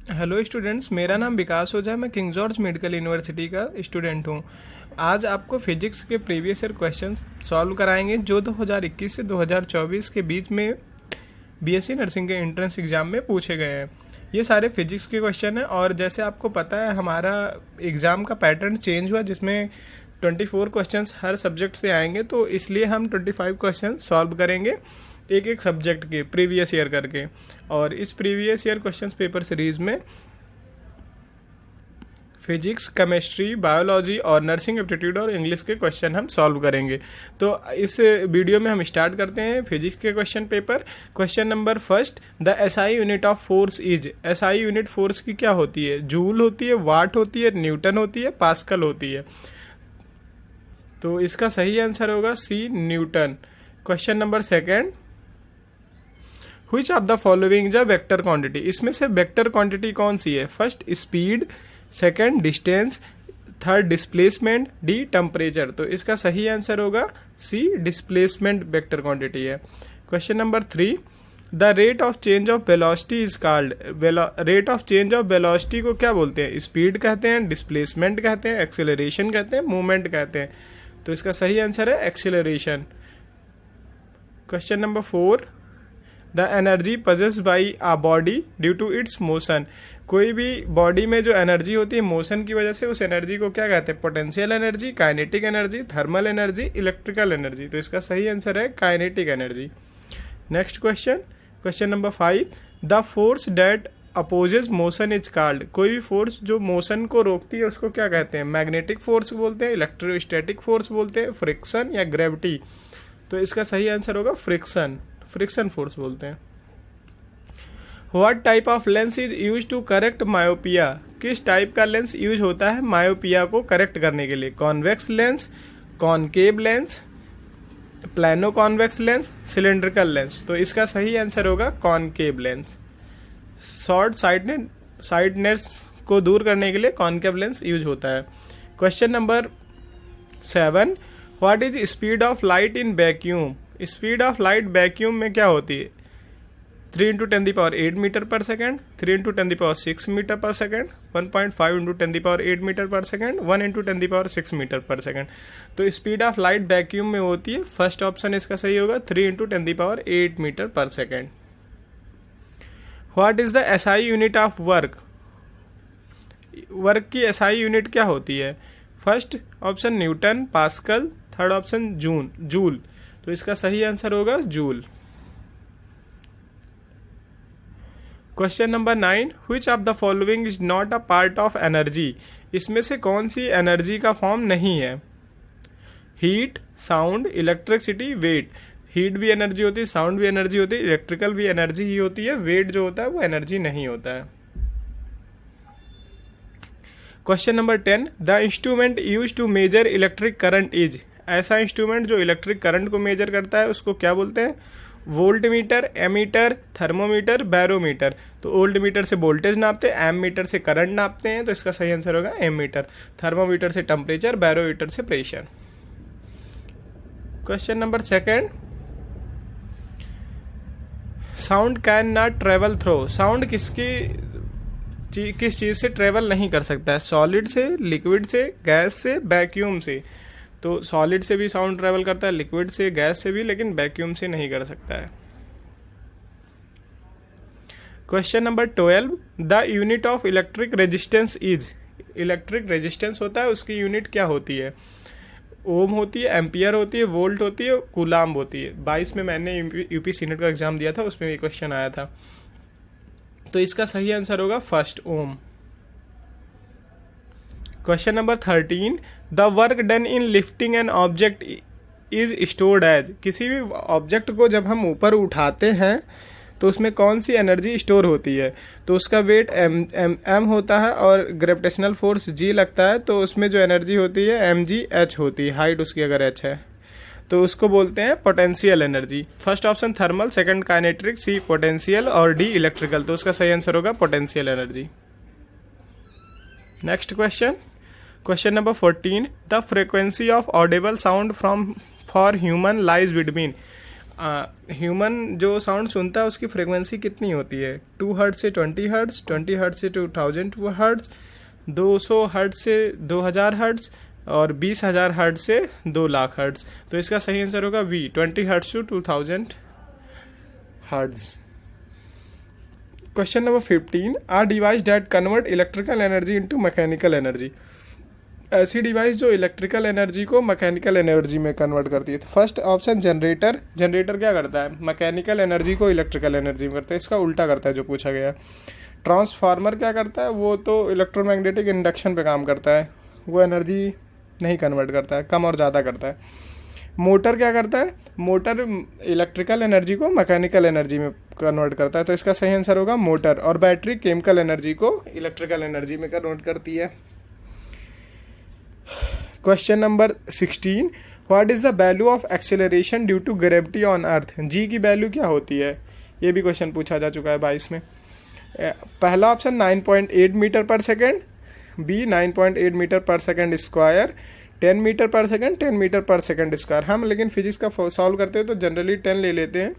Hello students, मेरा नाम विकास ओझा। मैं किंग जॉर्ज मेडिकल यूनिवर्सिटी का स्टूडेंट हूँ। आज आपको फिजिक्स के प्रीवियस ईयर क्वेश्चन सॉल्व कराएंगे जो 2021 से 2024 के बीच में बीएससी नर्सिंग के एंट्रेंस एग्जाम में पूछे गए हैं। ये सारे फिजिक्स के क्वेश्चन हैं और जैसे आपको पता है हमारा एग्ज़ाम का पैटर्न चेंज हुआ जिसमें 24 क्वेश्चंस हर सब्जेक्ट से आएंगे, तो इसलिए हम 25 क्वेश्चन सॉल्व करेंगे एक एक सब्जेक्ट के प्रीवियस ईयर करके। और इस previous year question paper series में फिजिक्स, केमिस्ट्री, बायोलॉजी और नर्सिंग एप्टीट्यूड और इंग्लिश के क्वेश्चन हम सॉल्व करेंगे। तो इस वीडियो में हम स्टार्ट करते हैं फिजिक्स के question paper. Question number first, the SI unit of force is. SI unit force की क्या होती है? जूल होती है, वाट होती है, न्यूटन होती है, पास्कल होती है। तो इसका सही आंसर होगा C, Newton. Question number second, which of the following is a vector quantity. इसमें से वेक्टर क्वांटिटी कौन सी है? First speed, second distance, third displacement, D temperature. तो इसका सही आंसर होगा सी, डिस्प्लेसमेंट वेक्टर क्वांटिटी है। Question number three, the rate of change of velocity is called. Rate of change of velocity को क्या बोलते हैं? स्पीड कहते हैं, डिस्प्लेसमेंट कहते हैं, एक्सेलरेशन कहते हैं, मूवमेंट कहते हैं। तो इसका सही आंसर है acceleration. Question number four, the energy possessed by a body due to its motion. कोई भी बॉडी में जो एनर्जी होती है मोशन की वजह से, उस एनर्जी को क्या कहते हैं? Potential energy, kinetic energy, thermal energy, electrical energy. तो इसका सही आंसर है kinetic energy. Next question, question number five, the force that opposes motion is called. कोई भी फोर्स जो मोशन को रोकती है उसको क्या कहते हैं? मैग्नेटिक फोर्स बोलते हैं, इलेक्ट्रोस्टैटिक फोर्स बोलते हैं, फ्रिक्शन या ग्रेविटी। तो इसका सही आंसर होगा फ्रिक्शन, फ्रिक्शन फोर्स बोलते हैं। What type of lens is use to correct myopia. किस टाइप का लेंस यूज होता है मायोपिया को करेक्ट करने के लिए? Convex lens, concave lens, plano convex lens, cylindrical lens. तो इसका सही आंसर होगा कॉनकेव लेंस। शॉर्ट साइडनेस को दूर करने के लिए कॉनकेव लेंस यूज होता है। Question number seven, what is speed of light in vacuum. Speed of light vacuum में क्या होती है? 3 into 10⁸ metre per second, 3 into 10⁶ metre per second, 1.5 into 10⁸ metre per second, 1 into 10⁶ metre per second. तो speed of light vacuum में होती है, first option इसका सही होगा 3 into 10⁸ metre per second. What is the SI unit of work. Work की SI unit क्या होती है? First option Newton, Pascal, third option joule. तो इसका सही आंसर होगा joule. Question number 9, which of the following is not a part of energy. इसमें से कौन सी एनर्जी का फॉर्म नहीं है? Heat, sound, electricity, weight. Heat भी एनर्जी होती है, साउंड भी एनर्जी होती है, इलेक्ट्रिकल भी एनर्जी ही होती है, वेट जो होता है वो एनर्जी नहीं होता है। Question number 10, the instrument use to measure electric current is. ऐसा इंस्ट्रूमेंट जो इलेक्ट्रिक करंट को मेजर करता है उसको क्या बोलते हैं? Voltmeter, ammeter, thermometer, barometer. तो वोल्ट मीटर से वोल्टेज नापते हैं, एम मीटर से करंट नापते हैं। तो इसका सही आंसर होगा एम मीटर। थर्मोमीटर से टेम्परेचर, बैरोमीटर से pressure. Question number second, sound can not travel through. Sound किस चीज़ से ट्रेवल नहीं कर सकता है? सॉलिड से, लिक्विड से, गैस से, वैक्यूम से। तो सॉलिड से भी साउंड ट्रेवल करता है, लिक्विड से, गैस से भी, लेकिन वैक्यूम से नहीं कर सकता है। Question number 12, the unit of electric resistance is. Electric resistance होता है, उसकी यूनिट क्या होती है? ओम होती है, एम्पियर होती है, वोल्ट होती है, कूलाम्ब होती है। 22 में मैंने यूपी सीनेट का एग्जाम दिया था, उसमें ये क्वेश्चन आया था। तो इसका सही आंसर होगा first, ohm. Question number 13, the work done in lifting an object is stored as. किसी भी ऑब्जेक्ट को जब हम ऊपर उठाते हैं तो उसमें कौन सी एनर्जी स्टोर होती है? तो उसका वेट एम होता है और ग्रेविटेशनल फोर्स जी लगता है, तो उसमें जो एनर्जी होती है mgh होती है, हाइट उसकी अगर h है तो उसको बोलते हैं potential energy. First option thermal, second kinetic, C potential और डी इलेक्ट्रिकल। तो उसका सही आंसर होगा potential energy. Next question, question number 14, the frequency of audible sound from for human lies between. Human जो साउंड सुनता है उसकी फ्रिक्वेंसी कितनी होती है? 2 हर्ट्ज से 20 हर्ट्ज, 20 हर्ट्ज से 2000 हर्ट्ज, 200 हर्ट्ज से 2000 हर्ट्ज और 20,000 हर्ट्ज से 2 लाख हर्ट्ज। तो इसका सही आंसर होगा B, 20 hertz to 2000 hertz. Question number 15, a device that convert electrical energy into mechanical energy. ऐसी डिवाइस जो इलेक्ट्रिकल एनर्जी को मैकेनिकल एनर्जी में कन्वर्ट करती है। तो फर्स्ट ऑप्शन जनरेटर। जनरेटर क्या करता है? मैकेनिकल एनर्जी को इलेक्ट्रिकल एनर्जी में करता है, इसका उल्टा करता है जो पूछा गया है। ट्रांसफार्मर क्या करता है? वो तो इलेक्ट्रोमैग्नेटिक इंडक्शन पे काम करता है, वो एनर्जी नहीं कन्वर्ट करता है, कम और ज़्यादा करता है। मोटर क्या करता है? मोटर इलेक्ट्रिकल एनर्जी को मैकेनिकल एनर्जी में कन्वर्ट करता है, तो इसका सही आंसर होगा मोटर। और बैटरी केमिकल एनर्जी को इलेक्ट्रिकल एनर्जी में कन्वर्ट करती है। Question number 16, what is the value of acceleration due to gravity on earth. G की वैल्यू क्या होती है? ये भी क्वेश्चन पूछा जा चुका है 22 में। पहला option 9.8 metre per second, B 9.8 metre per second square, 10 metre per second, 10 metre per second square. हम लेकिन फिजिक्स का सॉल्व करते हैं तो जनरली 10 ले लेते हैं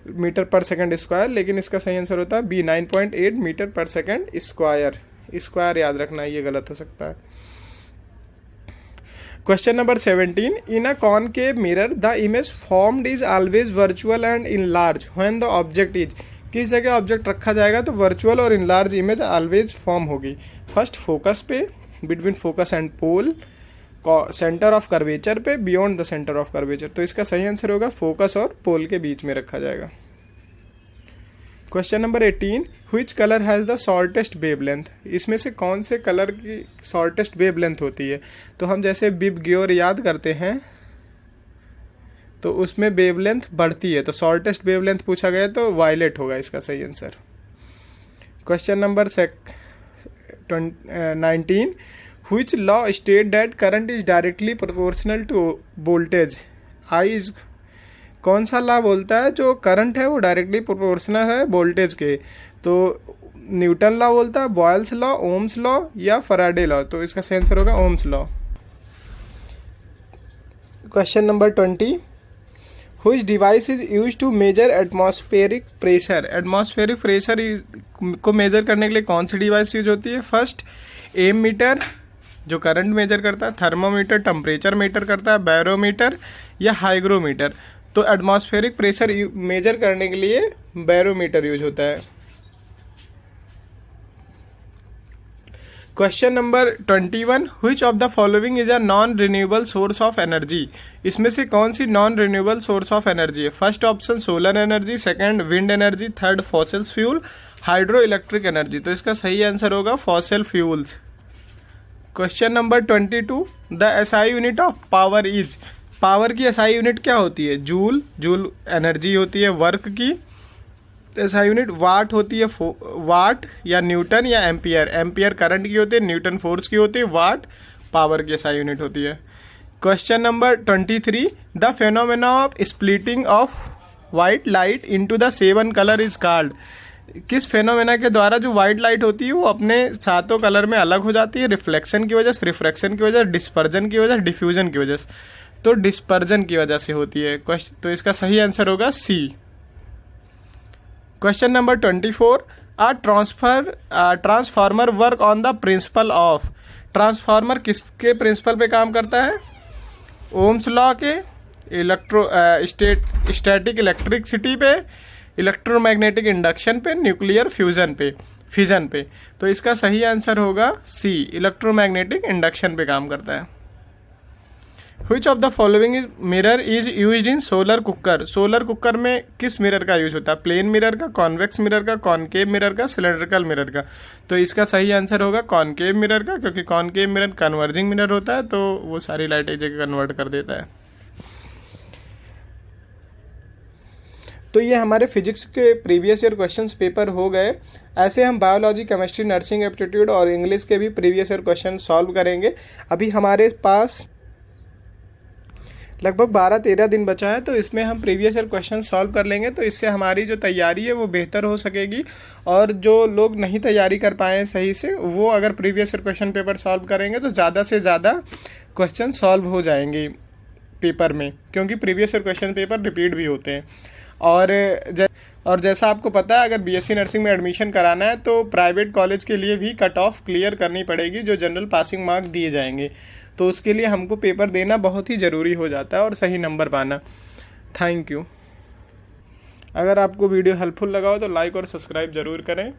मीटर पर सेकेंड स्क्वायर, लेकिन इसका सही आंसर होता है B 9.8 metre per second square. Square याद रखना, ये गलत हो सकता है। Question number 17, in a concave mirror the image formed is always virtual and enlarge when the object is. किस जगह ऑब्जेक्ट रखा जाएगा तो वर्चुअल और enlarge image always form होगी? फर्स्ट फोकस पे, between focus and pole, centre of curvature पे, beyond the centre of curvature. तो इसका सही आंसर होगा फोकस और पोल के बीच में रखा जाएगा। Question number 18, which colour has the shortest wavelength. इसमें से कौन से कलर की शॉर्टेस्ट वेवलेंथ होती है? तो हम जैसे बिब ग्योर याद करते हैं तो उसमें वेवलेंथ बढ़ती है, तो शॉर्टेस्ट वेवलेंथ पूछा गया तो वायलेट होगा इसका सही answer. Question number 19, which law state that current is directly proportional to voltage. I is, कौन सा लॉ बोलता है जो करंट है वो डायरेक्टली प्रोपोर्शनल है वोल्टेज के? तो न्यूटन लॉ बोलता है, बॉयल्स लॉ, ओम्स लॉ या फैराडे लॉ। तो इसका सही आंसर होगा Ohm's law. Question number 20, which device is use to measure atmospheric pressure. Atmospheric pressure को मेजर करने के लिए कौन सी डिवाइस यूज होती है? फर्स्ट एम मीटर जो करंट मेजर करता है, थर्मोमीटर टेम्परेचर मेजर करता है, बैरोमीटर या हाइग्रोमीटर। तो एटमॉस्फेरिक प्रेशर मेजर करने के लिए बैरोमीटर यूज होता है। Question number 21, which of the following is a non renewable source of energy. इसमें से कौन सी non renewable source of energy है? First option solar energy, second wind energy, third fossil fuel, hydro electric energy. तो इसका सही answer होगा fossil fuels. Question number 22, the SI unit of power is. Power की एसआई यूनिट क्या होती है? Joule. Joule energy होती है वर्क की। एसआई यूनिट वाट होती है, वाट या न्यूटन या एम्पियर। एम्पियर करंट की होती है, न्यूटन फोर्स की होती है, वाट पावर की एसआई यूनिट होती है। Question number 23, the phenomena of splitting of white light into the 7 colour is called. किस फेनोमेना के द्वारा जो व्हाइट लाइट होती है वो अपने 7 कलर में अलग हो जाती है? रिफ्लेक्शन की वजह से, रिफ्रैक्शन की वजह से, डिस्पर्जन की वजह से, डिफ्यूजन की वजह से। तो डिस्पर्जन की वजह से होती है। तो इसका सही आंसर होगा C. Question number 24, transformer work on the principle of. Transformer किसके प्रिंसिपल पे काम करता है? ओम्स लॉ के, स्टैटिक इलेक्ट्रिसिटी पे, इलेक्ट्रोमैग्नेटिक इंडक्शन पे, न्यूक्लियर फ्यूजन पे, फिजन पे। तो इसका सही आंसर होगा सी, इलेक्ट्रोमैग्नेटिक इंडक्शन पे काम करता है। Which of the following is mirror is used in solar cooker. Solar cooker में किस मिरर का यूज होता है? प्लेन मिरर का, कॉन्वेक्स मिरर का, कॉनकेव मिरर का, सिलेंड्रिकल मिरर का। तो इसका सही आंसर होगा कॉनकेव मिरर का, क्योंकि कॉनकेव मिरर कन्वर्जिंग मिरर होता है, तो वो सारी लाइट एक जगह कन्वर्ट कर देता है। तो ये हमारे फिजिक्स के प्रीवियस ईयर क्वेश्चंस पेपर हो गए। ऐसे हम बायोलॉजी, केमिस्ट्री, नर्सिंग एप्टीट्यूड और इंग्लिश के भी प्रीवियस ईयर क्वेश्चन सॉल्व करेंगे। अभी हमारे पास लगभग 12-13 दिन बचा है, तो इसमें हम प्रीवियस ईयर क्वेश्चन सॉल्व कर लेंगे, तो इससे हमारी जो तैयारी है वो बेहतर हो सकेगी। और जो लोग नहीं तैयारी कर पाए सही से, वो अगर previous year question paper solve करेंगे तो ज़्यादा से ज़्यादा क्वेश्चन सॉल्व हो जाएंगे। पेपर में, क्योंकि previous year question paper repeat भी होते हैं। और जैसा आपको पता है, अगर बीएससी नर्सिंग में एडमिशन कराना है तो प्राइवेट कॉलेज के लिए भी कट ऑफ क्लियर करनी पड़ेगी, जो जनरल पासिंग मार्क दिए जाएंगे। तो उसके लिए हमको पेपर देना बहुत ही ज़रूरी हो जाता है और सही नंबर पाना। Thank you. अगर आपको वीडियो हेल्पफुल लगा हो तो लाइक और सब्सक्राइब ज़रूर करें।